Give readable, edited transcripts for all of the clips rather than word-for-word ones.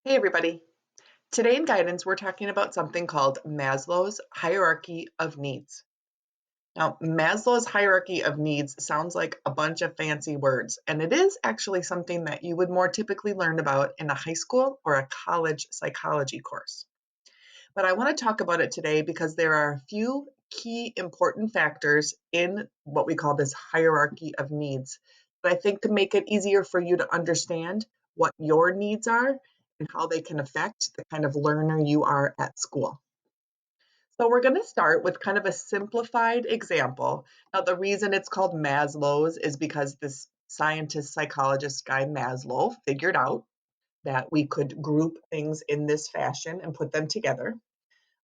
Hey everybody. Today in guidance, we're talking about something called Maslow's hierarchy of needs. Now, Maslow's hierarchy of needs sounds like a bunch of fancy words, and it is actually something that you would more typically learn about in a high school or a college psychology course. But I want to talk about it today because there are a few key important factors in what we call this hierarchy of needs that I think can make it easier for you to understand what your needs are and how they can affect the kind of learner you are at school. So we're going to start with kind of a simplified example. Now, the reason it's called Maslow's is because this scientist psychologist guy Maslow figured out that we could group things in this fashion and put them together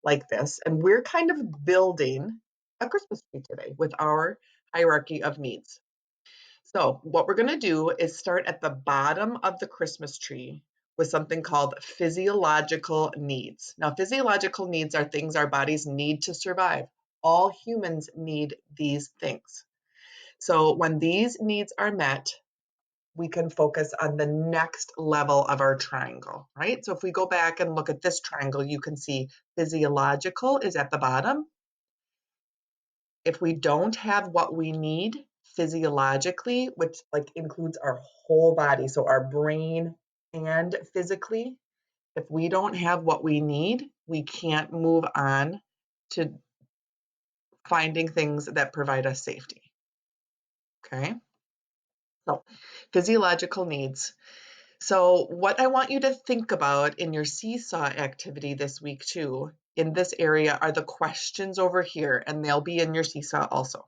like this. And we're kind of building a Christmas tree today with our hierarchy of needs. So, what we're going to do is start at the bottom of the Christmas tree with something called physiological needs. Now, physiological needs are things our bodies need to survive. All humans need these things. So, when these needs are met, we can focus on the next level of our triangle, right? So if we go back and look at this triangle, you can see physiological is at the bottom. If we don't have what we need physiologically, which like includes our whole body, so our brain and physically, if we don't have what we need, we can't move on to finding things that provide us safety. Okay? So, physiological needs. So, what I want you to think about in your seesaw activity this week, too, in this area are the questions over here, and they'll be in your seesaw also.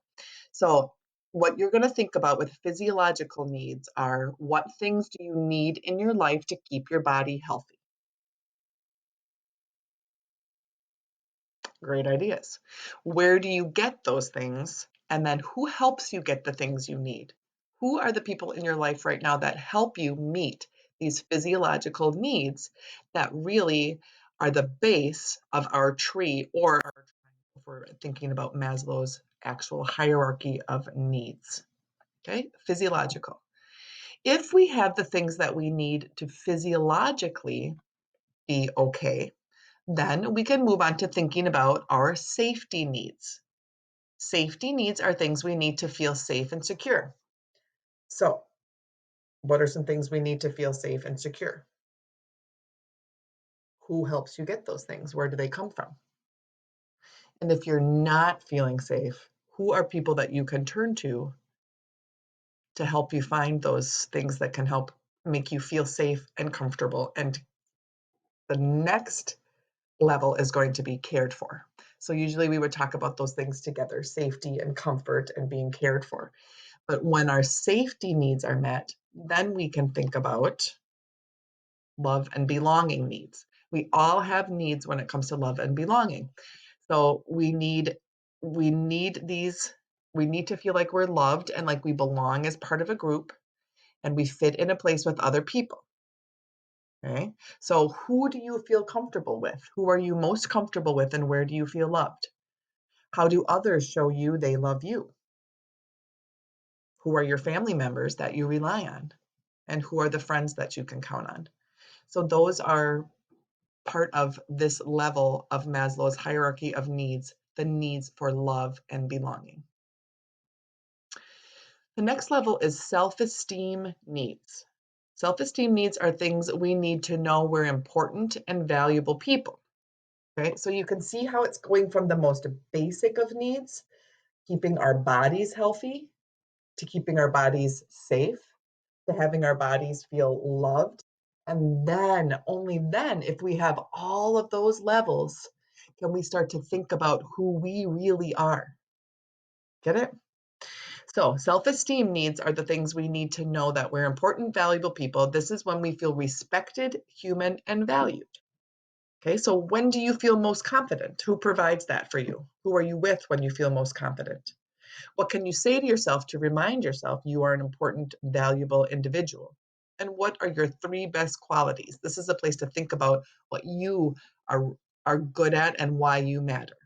So, what you're going to think about with physiological needs are what things do you need in your life to keep your body healthy? Great ideas. Where do you get those things? And then who helps you get the things you need? Who are the people in your life right now that help you meet these physiological needs that really are the base of our tree or our triangle if we're thinking about Maslow's actual hierarchy of needs? Okay, physiological. If we have the things that we need to physiologically be okay, then we can move on to thinking about our safety needs. Safety needs are things we need to feel safe and secure. So, what are some things we need to feel safe and secure? Who helps you get those things? Where do they come from? And if you're not feeling safe, who are people that you can turn to help you find those things that can help make you feel safe and comfortable? And the next level is going to be cared for. So usually we would talk about those things together, safety and comfort and being cared for. But when our safety needs are met, then we can think about love and belonging needs. We all have needs when it comes to love and belonging. So we need to feel like we're loved and like we belong as part of a group and we fit in a place with other people. Okay. So who do you feel comfortable with? Who are you most comfortable with and where do you feel loved? How do others show you they love you? Who are your family members that you rely on? And who are the friends that you can count on? So those are part of this level of Maslow's hierarchy of needs, the needs for love and belonging. The next level is self-esteem needs. Self-esteem needs are things we need to know we're important and valuable people. Okay, so you can see how it's going from the most basic of needs, keeping our bodies healthy, to keeping our bodies safe, to having our bodies feel loved. And then, only then, if we have all of those levels, can we start to think about who we really are. Get it? So, self esteem needs are the things we need to know that we're important, valuable people. This is when we feel respected, human, and valued. Okay, so when do you feel most confident? Who provides that for you? Who are you with when you feel most confident? What can you say to yourself to remind yourself you are an important, valuable individual? And what are your three best qualities? This is a place to think about what you are, are good at and why you matter,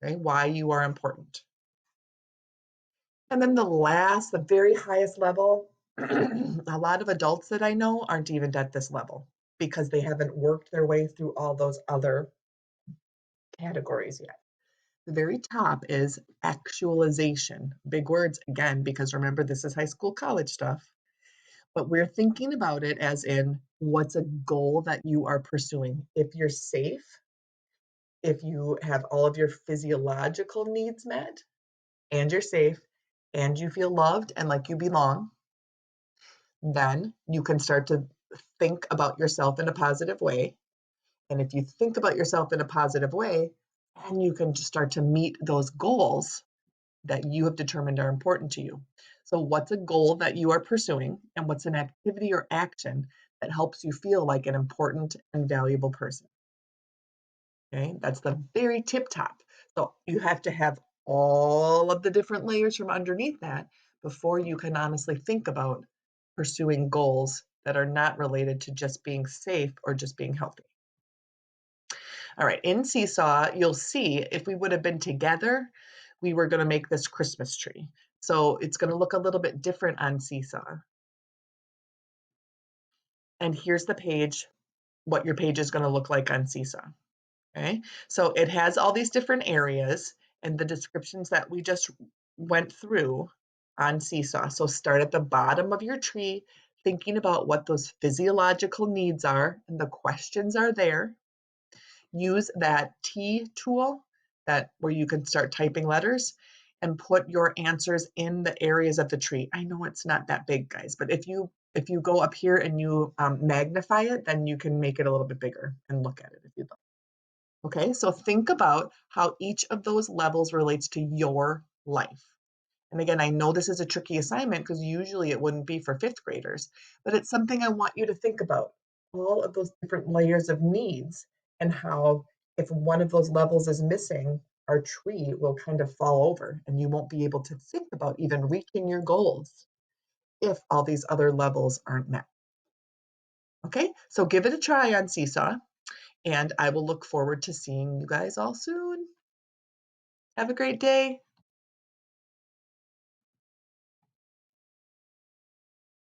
okay? Why you are important. And then the very highest level, a lot of adults that I know aren't even at this level. because they haven't worked their way through all those other categories yet. The very top is actualization. Big words again, because remember, this is high school, college stuff. But we're thinking about it as in what's a goal that you are pursuing. If you're safe, if you have all of your physiological needs met, and you're safe, and you feel loved and like you belong, then you can start to think about yourself in a positive way. And if you think about yourself in a positive way, then you can just start to meet those goals that you have determined are important to you. So, what's a goal that you are pursuing, and what's an activity or action that helps you feel like an important and valuable person? Okay, that's the very tip top. So, you have to have all of the different layers from underneath that before you can honestly think about pursuing goals that are not related to just being safe or just being healthy. All right, in Seesaw, you'll see if we would have been together, we were going to make this Christmas tree. So it's going to look a little bit different on Seesaw. And here's the page, what your page is going to look like on Seesaw. Okay, so it has all these different areas and the descriptions that we just went through on Seesaw. So start at the bottom of your tree, thinking about what those physiological needs are, and the questions are there. Use that T tool that where you can start typing letters and put your answers in the areas of the tree. I know it's not that big, guys, but if you go up here and you magnify it, then you can make it a little bit bigger and look at it if you'd like. Okay, so think about how each of those levels relates to your life. And again, I know this is a tricky assignment because usually it wouldn't be for fifth graders, but it's something I want you to think about. All of those different layers of needs and how if one of those levels is missing, our tree will kind of fall over and you won't be able to think about even reaching your goals if all these other levels aren't met. Okay, so give it a try on Seesaw, and I will look forward to seeing you guys all soon. Have a great day.